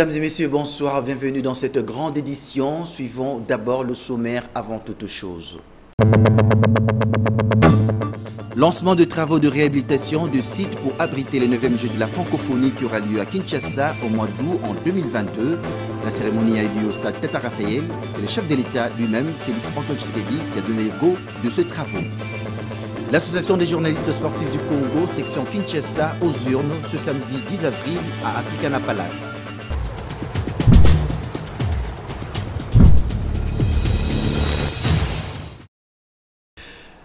Mesdames et messieurs, bonsoir, bienvenue dans cette grande édition. Suivons d'abord le sommaire avant toute chose. Lancement de travaux de réhabilitation de sites pour abriter le 9e jeu de la francophonie qui aura lieu à Kinshasa au mois d'août en 2022. La cérémonie a eu lieu au stade Tata Raphaël. C'est le chef de l'État lui-même, Félix Antoine Tshisekedi, qui a donné le go de ce travaux. L'Association des journalistes sportifs du Congo, section Kinshasa, aux urnes, ce samedi 10 avril à Africana Palace.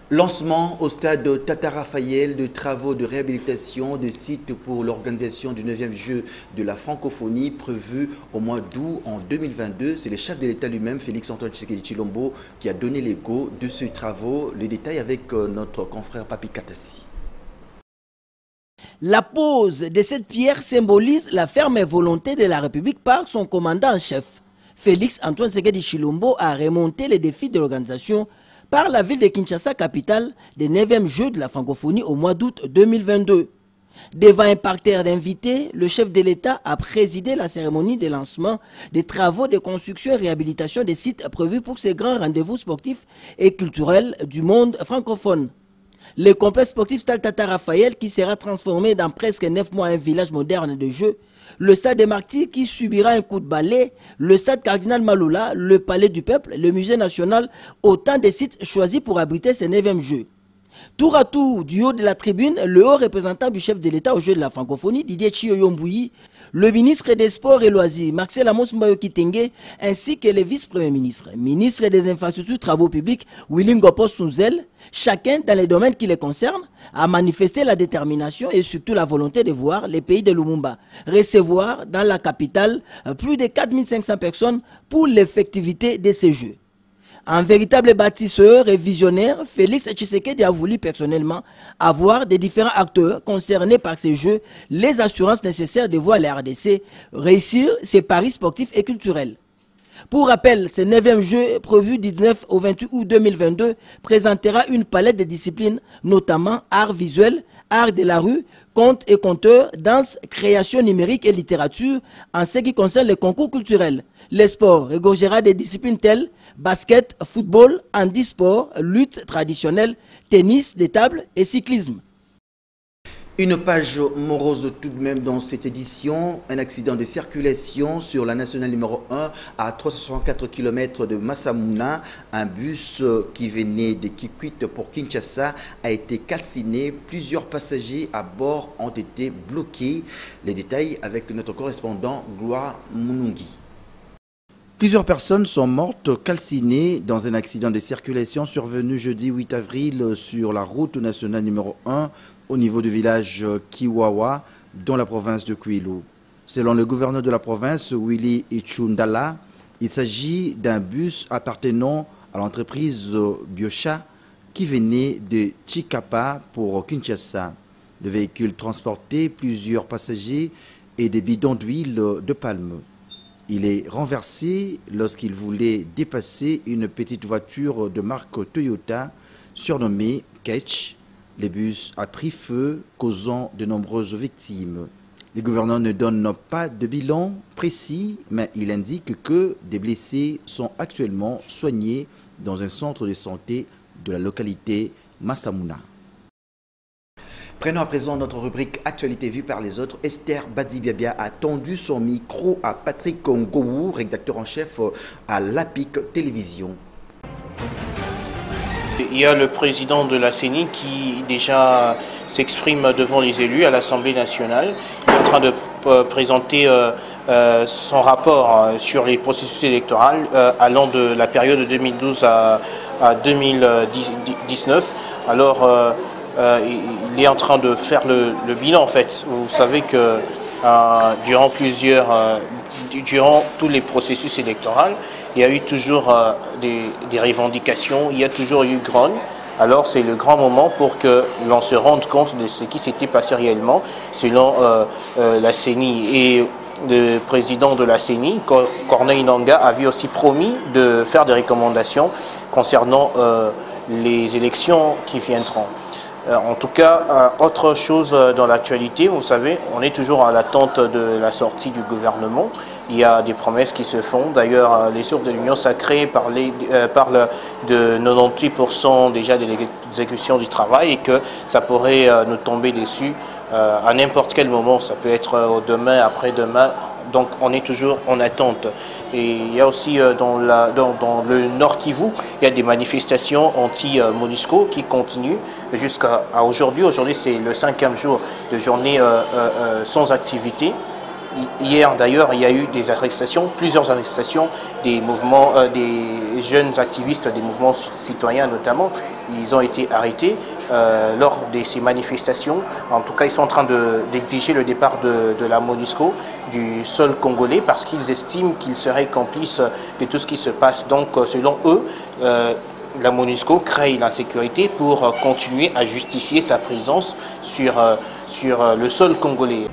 Lancement au stade Tata Raphaël de travaux de réhabilitation de sites pour l'organisation du 9e jeu de la francophonie prévu au mois d'août en 2022. C'est le chef de l'État lui-même, Félix Antoine Tshisekedi Tshilombo, qui a donné les go de ces travaux. Les détails avec notre confrère Papi Katassi. La pose de cette pierre symbolise la ferme volonté de la République par son commandant en chef. Félix Antoine Tshisekedi Tshilombo a remonté les défis de l'organisation par la ville de Kinshasa, capitale des 9e Jeux de la francophonie au mois d'août 2022. Devant un parterre d'invités, le chef de l'État a présidé la cérémonie de lancement des travaux de construction et réhabilitation des sites prévus pour ces grands rendez-vous sportifs et culturels du monde francophone. Le complexe sportif Stade Tata Raphaël, qui sera transformé dans presque 9 mois un village moderne de jeux, le stade des Martyrs qui subira un coup de balai, le stade Cardinal Maloula, le palais du peuple, le musée national, autant de sites choisis pour abriter ces 9e jeux. Tour à tour, du haut de la tribune, le haut représentant du chef de l'État aux Jeux de la francophonie, Didier Chiyoyombouyi, le ministre des Sports et Loisirs, Marcel Amos Mbayo Kitenge, ainsi que le vice-premier ministre, ministre des Infrastructures Travaux Publics, Willy Ngopos Souzel, chacun dans les domaines qui les concernent, a manifesté la détermination et surtout la volonté de voir les pays de Lumumba recevoir dans la capitale plus de 4500 personnes pour l'effectivité de ces Jeux. Un véritable bâtisseur et visionnaire, Félix Tshisekedi a voulu personnellement avoir des différents acteurs concernés par ces Jeux les assurances nécessaires de voir la RDC réussir ses paris sportifs et culturels. Pour rappel, ce 9e jeu prévu 19 au 28 août 2022 présentera une palette de disciplines, notamment art visuel, art de la rue, contes et conteurs, danse, création numérique et littérature en ce qui concerne les concours culturels. Le sport regorgera des disciplines telles basket, football, handisport, lutte traditionnelle, tennis de table et cyclisme. Une page morose tout de même dans cette édition, un accident de circulation sur la nationale numéro 1 à 364 km de Massamouna. Un bus qui venait de Kikwit pour Kinshasa a été calciné. Plusieurs passagers à bord ont été bloqués. Les détails avec notre correspondant Gloire Mounungi. Plusieurs personnes sont mortes calcinées dans un accident de circulation survenu jeudi 8 avril sur la route nationale numéro 1 au niveau du village Kiwawa dans la province de Kwilu. Selon le gouverneur de la province, Willy Ichundala, il s'agit d'un bus appartenant à l'entreprise Biocha qui venait de Chikapa pour Kinshasa. Le véhicule transportait plusieurs passagers et des bidons d'huile de palme. Il est renversé lorsqu'il voulait dépasser une petite voiture de marque Toyota surnommée Ketch. Le bus a pris feu, causant de nombreuses victimes. Le gouverneur ne donne pas de bilan précis, mais il indique que des blessés sont actuellement soignés dans un centre de santé de la localité Massamouna. Prenons à présent notre rubrique Actualité vue par les autres. Esther Badibiabia a tendu son micro à Patrick Ngowou, rédacteur en chef à l'APIC Télévision. Il y a le président de la CENI qui déjà s'exprime devant les élus à l'Assemblée nationale. Il est en train de présenter son rapport sur les processus électoraux allant de la période de 2012 à 2019. Alors, il est en train de faire le bilan, en fait. Vous savez que durant tous les processus électoraux, il y a eu toujours des revendications, il y a toujours eu grogne. Alors c'est le grand moment pour que l'on se rende compte de ce qui s'était passé réellement selon la CENI. Et le président de la CENI, Corneille Nangaa, avait aussi promis de faire des recommandations concernant les élections qui viendront. En tout cas, autre chose dans l'actualité, vous savez, on est toujours à l'attente de la sortie du gouvernement. Il y a des promesses qui se font. D'ailleurs, les sources de l'Union sacrée parlent de 98% déjà de l'exécution du travail et que ça pourrait nous tomber dessus à n'importe quel moment. Ça peut être demain, après-demain. Donc on est toujours en attente. Et il y a aussi dans le Nord Kivu, il y a des manifestations anti-MONUSCO qui continuent jusqu'à aujourd'hui. Aujourd'hui c'est le 5e jour de journée sans activité. Hier d'ailleurs il y a eu des arrestations, plusieurs arrestations des mouvements, des jeunes activistes, des mouvements citoyens notamment. Ils ont été arrêtés lors de ces manifestations. En tout cas ils sont en train d'exiger le départ de la MONUSCO du sol congolais parce qu'ils estiment qu'ils seraient complices de tout ce qui se passe. Donc selon eux, la MONUSCO crée l'insécurité pour continuer à justifier sa présence sur le sol congolais.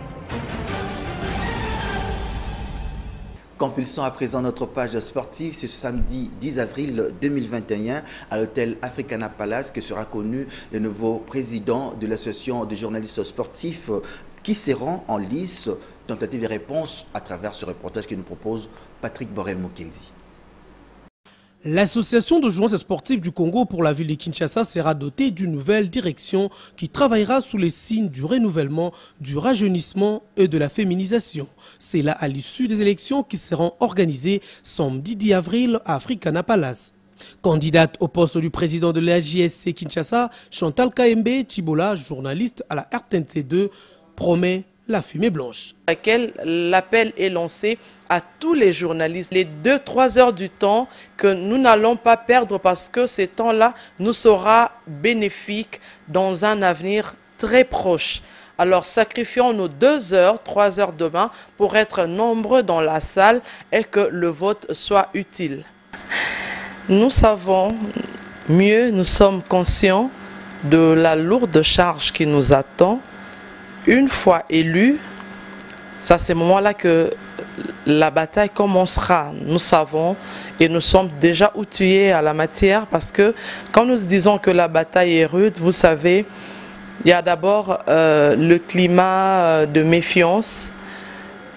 Compulsons à présent notre page sportive. C'est ce samedi 10 avril 2021 à l'hôtel Africana Palace que sera connu le nouveau président de l'association des journalistes sportifs qui se rend en lice. Tentative et réponse à travers ce reportage que nous propose Patrick Borel-Mokendi. L'association de journalistes sportifs du Congo pour la ville de Kinshasa sera dotée d'une nouvelle direction qui travaillera sous les signes du renouvellement, du rajeunissement et de la féminisation. C'est là à l'issue des élections qui seront organisées samedi 10 avril à Africana Palace. Candidate au poste du président de la JSC Kinshasa, Chantal Kaembe Chibola, journaliste à la RTNC2, promet la fumée blanche. L'appel est lancé à tous les journalistes, les 2-3 heures du temps que nous n'allons pas perdre parce que ces temps-là nous sera bénéfique dans un avenir très proche. Alors sacrifions nos 2 heures, 3 heures demain pour être nombreux dans la salle et que le vote soit utile. Nous savons mieux, nous sommes conscients de la lourde charge qui nous attend. Une fois élus, c'est à ce moment-là que la bataille commencera. Nous savons et nous sommes déjà outillés à la matière parce que quand nous disons que la bataille est rude, vous savez, il y a d'abord le climat de méfiance.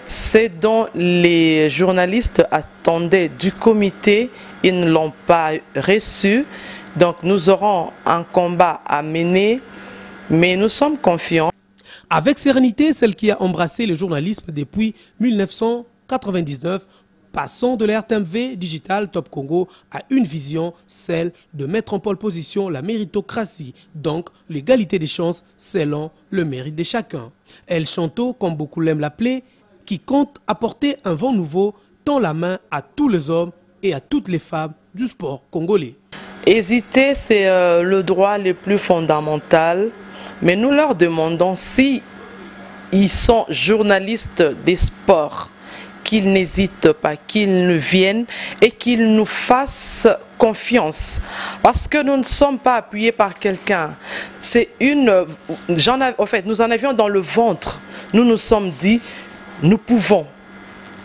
C'est dont les journalistes attendaient du comité, ils ne l'ont pas reçu. Donc nous aurons un combat à mener, mais nous sommes confiants. Avec sérénité, celle qui a embrassé le journalisme depuis 1999, passant de la RTMV Digital Top Congo à une vision, celle de mettre en pole position la méritocratie, donc l'égalité des chances selon le mérite de chacun. El Chanto, comme beaucoup l'aiment l'appeler, qui compte apporter un vent nouveau, tend la main à tous les hommes et à toutes les femmes du sport congolais. Hésiter, c'est le droit le plus fondamental. Mais nous leur demandons si ils sont journalistes des sports, qu'ils n'hésitent pas, qu'ils nous viennent et qu'ils nous fassent confiance. Parce que nous ne sommes pas appuyés par quelqu'un. C'est en fait, nous en avions dans le ventre. Nous nous sommes dit, nous pouvons.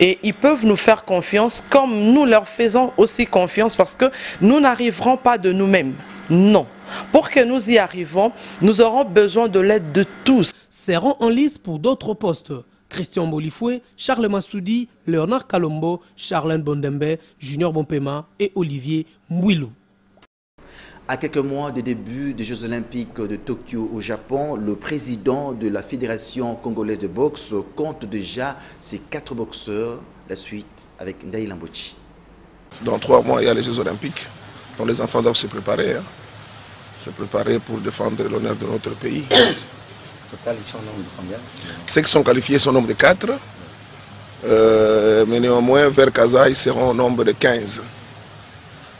Et ils peuvent nous faire confiance comme nous leur faisons aussi confiance parce que nous n'arriverons pas de nous-mêmes. Non. Pour que nous y arrivons, nous aurons besoin de l'aide de tous. Seront en lice pour d'autres postes. Christian Bolifoué, Charles Massoudi, Léonard Kalombo, Charlène Bondembe, Junior Bompema et Olivier Mouilou. À quelques mois des débuts des Jeux Olympiques de Tokyo au Japon, le président de la Fédération congolaise de boxe compte déjà ses 4 boxeurs. La suite avec Ndaï Lambochi. Dans 3 mois, il y a les Jeux Olympiques. Donc les enfants doivent se préparer. Se préparer pour défendre l'honneur de notre pays. Total, ils sont au nombre de combien? Ceux qui sont qualifiés sont au nombre de 4. Mais néanmoins, vers Casa, ils seront au nombre de 15.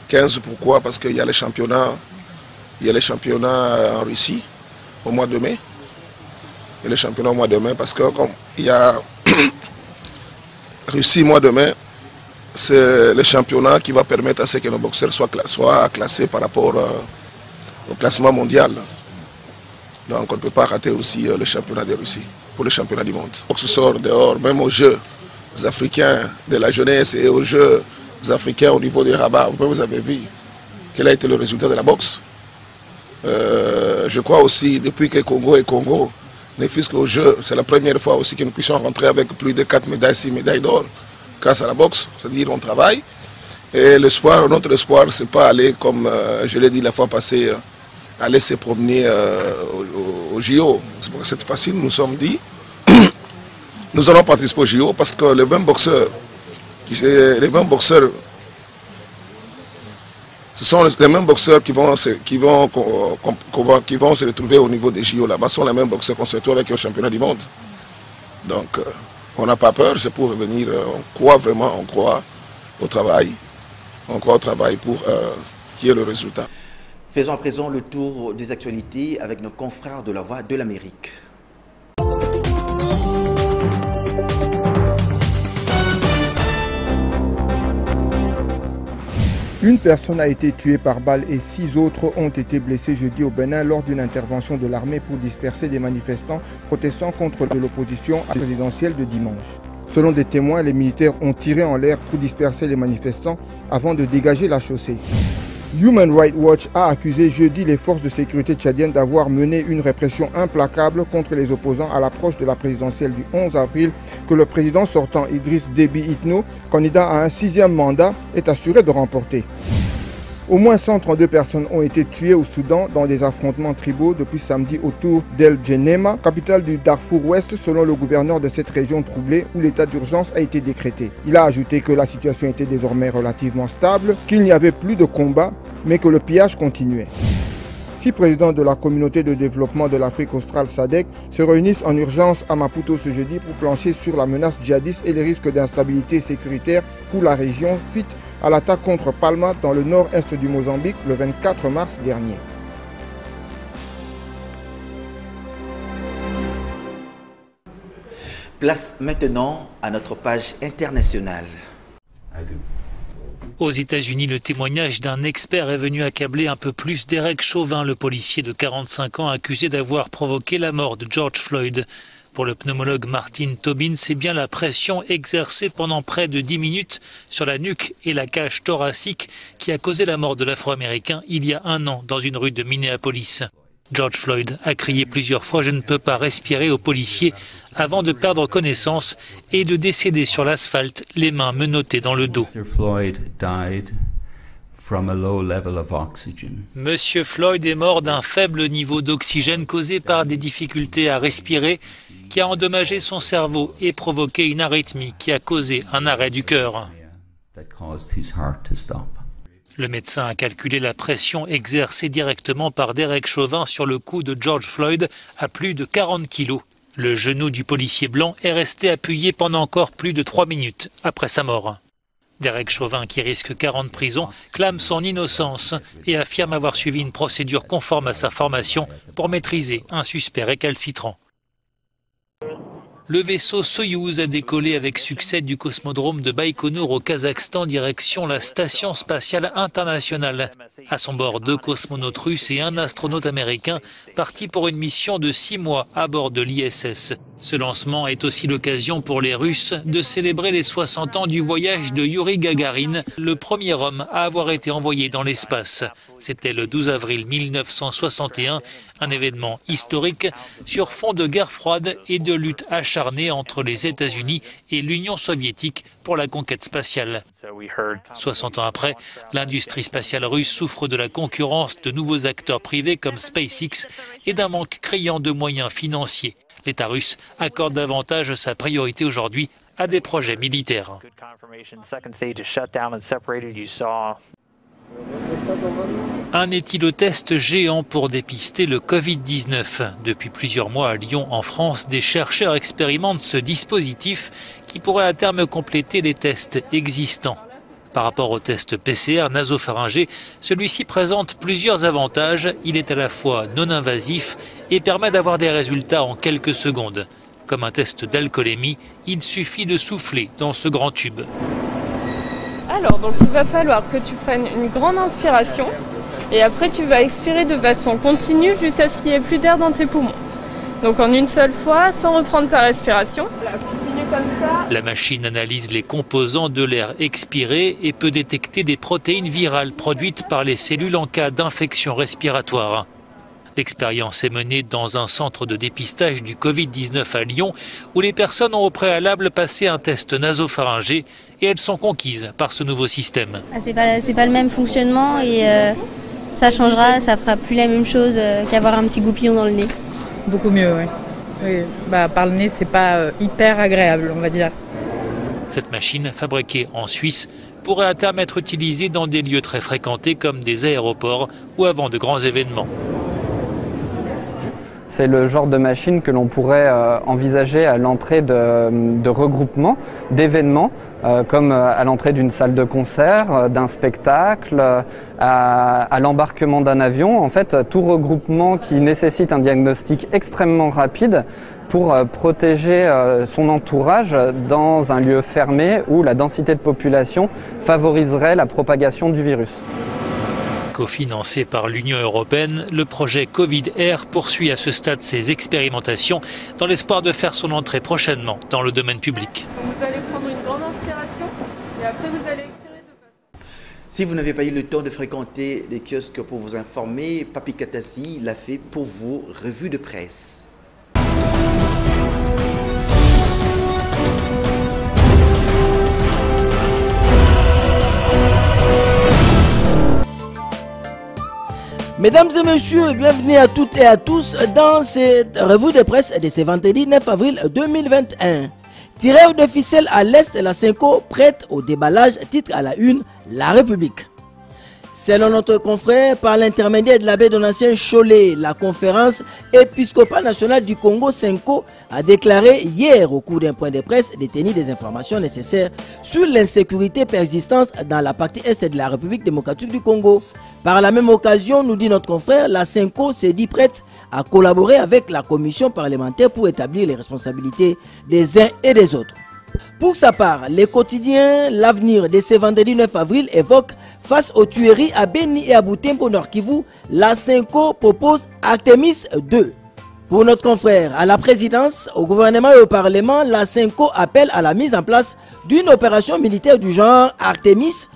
15 pourquoi? Parce qu'il y a les championnats en Russie au mois de mai. Et les championnats au mois de mai, parce que comme il y a Russie mois de mai, c'est le championnat qui va permettre à ce que nos boxeurs soient classés par rapport au classement mondial. Donc on ne peut pas rater aussi le championnat de Russie pour le championnat du monde. Le boxe sort dehors, même aux Jeux africains de la jeunesse et aux Jeux africains au niveau des Rabat. Vous avez vu quel a été le résultat de la boxe. Je crois aussi, depuis que Congo est Congo, les fiscs au jeu, c'est la première fois aussi que nous puissions rentrer avec plus de 4 médailles, 6 médailles d'or grâce à la boxe, c'est-à-dire on travaille. Et l'espoir, notre espoir, c'est pas aller, comme je l'ai dit la fois passée, aller se promener au JO. Cette fois-ci, nous nous sommes dit, nous allons participer au JO parce que les mêmes boxeurs, ce sont les mêmes boxeurs qui vont se retrouver au niveau des JO là-bas. Ce sont les mêmes boxeurs qu'on se retrouve avec au championnat du monde. Donc, on n'a pas peur, c'est pour revenir. On croit vraiment, on croit au travail. On croit au travail pour qu'il y ait le résultat. Faisons à présent le tour des actualités avec nos confrères de la Voix de l'Amérique. Une personne a été tuée par balle et 6 autres ont été blessés jeudi au Bénin lors d'une intervention de l'armée pour disperser des manifestants protestant contre l'opposition à la présidentielle de dimanche. Selon des témoins, les militaires ont tiré en l'air pour disperser les manifestants avant de dégager la chaussée. Human Rights Watch a accusé jeudi les forces de sécurité tchadiennes d'avoir mené une répression implacable contre les opposants à l'approche de la présidentielle du 11 avril que le président sortant Idriss Déby Itno, candidat à un 6e mandat, est assuré de remporter. Au moins 132 personnes ont été tuées au Soudan dans des affrontements tribaux depuis samedi autour d'El Djenema, capitale du Darfour Ouest, selon le gouverneur de cette région troublée où l'état d'urgence a été décrété. Il a ajouté que la situation était désormais relativement stable, qu'il n'y avait plus de combat, mais que le pillage continuait. 6 présidents de la communauté de développement de l'Afrique australe SADC se réunissent en urgence à Maputo ce jeudi pour plancher sur la menace djihadiste et les risques d'instabilité sécuritaire pour la région suite à l'attaque contre Palma dans le nord-est du Mozambique le 24 mars dernier. Place maintenant à notre page internationale. Aux États-Unis, le témoignage d'un expert est venu accabler un peu plus Derek Chauvin, le policier de 45 ans accusé d'avoir provoqué la mort de George Floyd. Pour le pneumologue Martin Tobin, c'est bien la pression exercée pendant près de 10 minutes sur la nuque et la cage thoracique qui a causé la mort de l'Afro-Américain il y a 1 an dans une rue de Minneapolis. George Floyd a crié plusieurs fois « Je ne peux pas respirer » aux policiers avant de perdre connaissance et de décéder sur l'asphalte, les mains menottées dans le dos. Monsieur Floyd est mort d'un faible niveau d'oxygène causé par des difficultés à respirer qui a endommagé son cerveau et provoqué une arythmie qui a causé un arrêt du cœur. Le médecin a calculé la pression exercée directement par Derek Chauvin sur le cou de George Floyd à plus de 40 kilos. Le genou du policier blanc est resté appuyé pendant encore plus de 3 minutes après sa mort. Derek Chauvin, qui risque 40 prisons, clame son innocence et affirme avoir suivi une procédure conforme à sa formation pour maîtriser un suspect récalcitrant. Le vaisseau Soyouz a décollé avec succès du cosmodrome de Baïkonour au Kazakhstan direction la Station spatiale internationale. À son bord 2 cosmonautes russes et 1 astronaute américain partis pour une mission de 6 mois à bord de l'ISS. Ce lancement est aussi l'occasion pour les Russes de célébrer les 60 ans du voyage de Yuri Gagarin, le premier homme à avoir été envoyé dans l'espace. C'était le 12 avril 1961, un événement historique sur fond de guerre froide et de lutte acharnée entre les États-Unis et l'Union soviétique pour la conquête spatiale. 60 ans après, l'industrie spatiale russe souffre de la concurrence de nouveaux acteurs privés comme SpaceX et d'un manque criant de moyens financiers. L'État russe accorde davantage sa priorité aujourd'hui à des projets militaires. Un éthylotest géant pour dépister le Covid-19. Depuis plusieurs mois à Lyon, en France, des chercheurs expérimentent ce dispositif qui pourrait à terme compléter les tests existants. Par rapport au test PCR nasopharyngé, celui-ci présente plusieurs avantages. Il est à la fois non invasif et permet d'avoir des résultats en quelques secondes. Comme un test d'alcoolémie, il suffit de souffler dans ce grand tube. Alors, donc il va falloir que tu prennes une grande inspiration et après tu vas expirer de façon continue jusqu'à ce qu'il n'y ait plus d'air dans tes poumons. Donc en une seule fois, sans reprendre ta respiration. Voilà, continue comme ça. La machine analyse les composants de l'air expiré et peut détecter des protéines virales produites par les cellules en cas d'infection respiratoire. L'expérience est menée dans un centre de dépistage du Covid-19 à Lyon, où les personnes ont au préalable passé un test nasopharyngé et elles sont conquises par ce nouveau système. C'est pas le même fonctionnement et ça changera, ça fera plus la même chose qu'avoir un petit goupillon dans le nez. Beaucoup mieux, oui. Oui. Par le nez, c'est pas hyper agréable, on va dire. Cette machine, fabriquée en Suisse, pourrait à terme être utilisée dans des lieux très fréquentés comme des aéroports ou avant de grands événements. C'est le genre de machine que l'on pourrait envisager à l'entrée de regroupements, d'événements, comme à l'entrée d'une salle de concert, d'un spectacle, à l'embarquement d'un avion. En fait, tout regroupement qui nécessite un diagnostic extrêmement rapide pour protéger son entourage dans un lieu fermé où la densité de population favoriserait la propagation du virus. Cofinancé par l'Union européenne, le projet Covid Air poursuit à ce stade ses expérimentations dans l'espoir de faire son entrée prochainement dans le domaine public. Vous allez prendre une grande inspiration et après vous allez expirer de façon... Si vous n'avez pas eu le temps de fréquenter les kiosques pour vous informer, Papi Katassi l'a fait pour vous, revue de presse. Mesdames et messieurs, bienvenue à toutes et à tous dans cette revue de presse de ce vendredi 9 avril 2021. Tireur de ficelle à l'Est, la Cinco prête au déballage, titre à la une, La République. Selon notre confrère, par l'intermédiaire de l'abbé Donatien Cholet, la conférence épiscopale nationale du Congo, Cinco, a déclaré hier au cours d'un point de presse détenir des informations nécessaires sur l'insécurité persistante dans la partie Est de la République démocratique du Congo. Par la même occasion, nous dit notre confrère, la Cinco s'est dit prête à collaborer avec la commission parlementaire pour établir les responsabilités des uns et des autres. Pour sa part, les quotidiens L'Avenir de ce vendredi 9 avril évoque face aux tueries à Beni et à Butembo Nord Kivu, la Cinco propose Artemis 2. Pour notre confrère, à la présidence, au gouvernement et au parlement, la Cinco appelle à la mise en place d'une opération militaire du genre Artemis.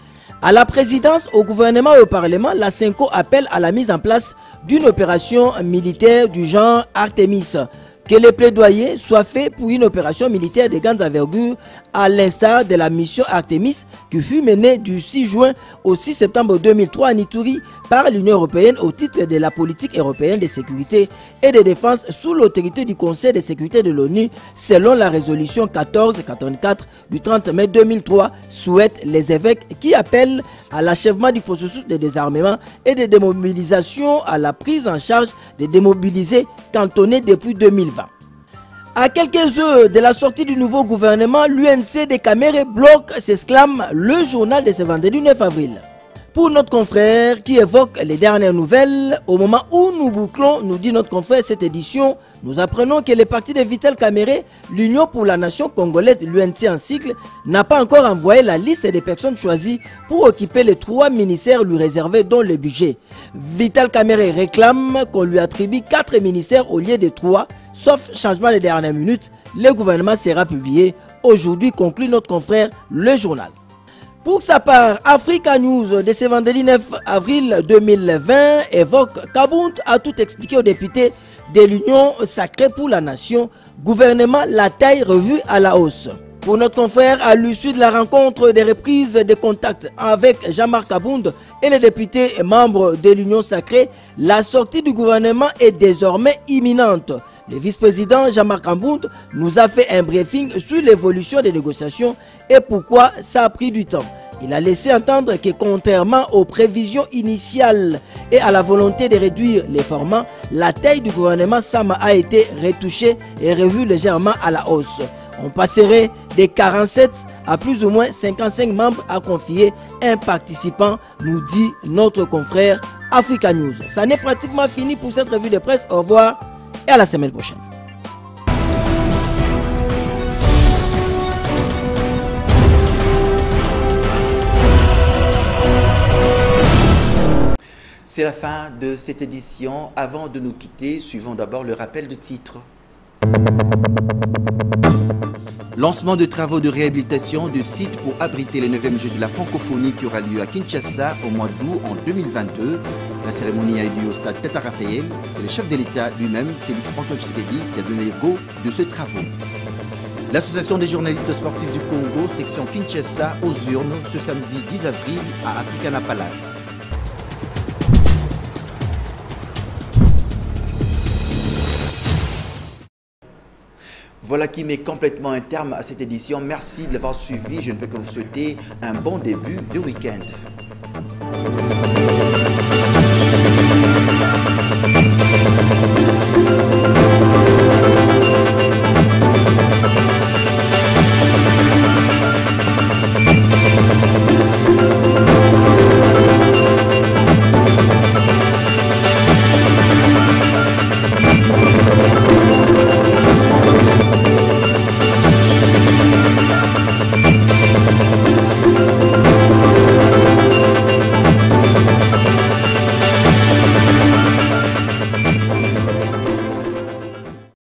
À la présidence, au gouvernement et au parlement, la Cinco appelle à la mise en place d'une opération militaire du genre Artemis. Que les plaidoyers soient faits pour une opération militaire de grande envergure à l'instar de la mission Artemis qui fut menée du 6 juin au 6 septembre 2003 à Ituri par l'Union européenne au titre de la politique européenne de sécurité et de défense sous l'autorité du Conseil de sécurité de l'ONU selon la résolution 1484 du 30 mai 2003, souhaitent les évêques qui appellent à l'achèvement du processus de désarmement et de démobilisation à la prise en charge des démobilisés cantonnés depuis 2020. À quelques heures de la sortie du nouveau gouvernement, l'UNC des Caméré bloque, s'exclame le journal de ce vendredi 9 avril. Pour notre confrère qui évoque les dernières nouvelles, au moment où nous bouclons, nous dit notre confrère cette édition, nous apprenons que le parti de Vital Kamerhe, l'Union pour la nation congolaise, l'UNC en cycle, n'a pas encore envoyé la liste des personnes choisies pour occuper les 3 ministères lui réservés dont le budget. Vital Kamerhe réclame qu'on lui attribue 4 ministères au lieu de 3, sauf changement de dernière minute. Le gouvernement sera publié aujourd'hui, conclut notre confrère Le Journal. Pour sa part, Africa News de ce vendredi 9 avril 2020 évoque Kabound a tout expliqué aux députés de l'Union sacrée pour la nation, gouvernement la taille revue à la hausse. Pour notre confrère, à l'issue de la rencontre des reprises de contact avec Jean-Marc Kabound et les députés et membres de l'Union sacrée, la sortie du gouvernement est désormais imminente. Le vice-président Jean-Marc Kabound nous a fait un briefing sur l'évolution des négociations et pourquoi ça a pris du temps. Il a laissé entendre que contrairement aux prévisions initiales et à la volonté de réduire les formats, la taille du gouvernement Sama a été retouchée et revue légèrement à la hausse. On passerait de 47 à plus ou moins 55 membres à confier un participant, nous dit notre confrère Africa News. Ça n'est pratiquement fini pour cette revue de presse. Au revoir et à la semaine prochaine. C'est la fin de cette édition. Avant de nous quitter, suivons d'abord le rappel de titre. Lancement de travaux de réhabilitation du site pour abriter le 9e jeu de la francophonie qui aura lieu à Kinshasa au mois d'août en 2022. La cérémonie a eu lieu au stade Tata Raphaël. C'est le chef de l'État lui-même, Félix Antoine Tshisekedi, qui a donné le go de ce travaux. L'Association des journalistes sportifs du Congo, section Kinshasa, aux urnes, ce samedi 10 avril à Africana Palace. Voilà qui met complètement un terme à cette édition. Merci de l'avoir suivi. Je ne peux que vous souhaiter un bon début de week-end.